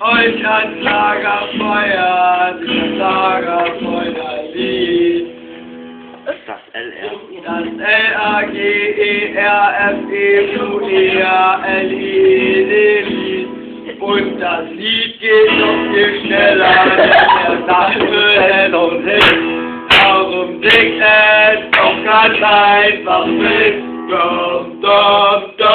euch ans Lagerfeuer, das Lagerfeuerlied. Das LR. Das Lagerfeuerlied. Und das Lied geht noch viel schneller, denn er dachte hell und hell. Darum singt es doch ganz einfach mit. Dum, dum, dum.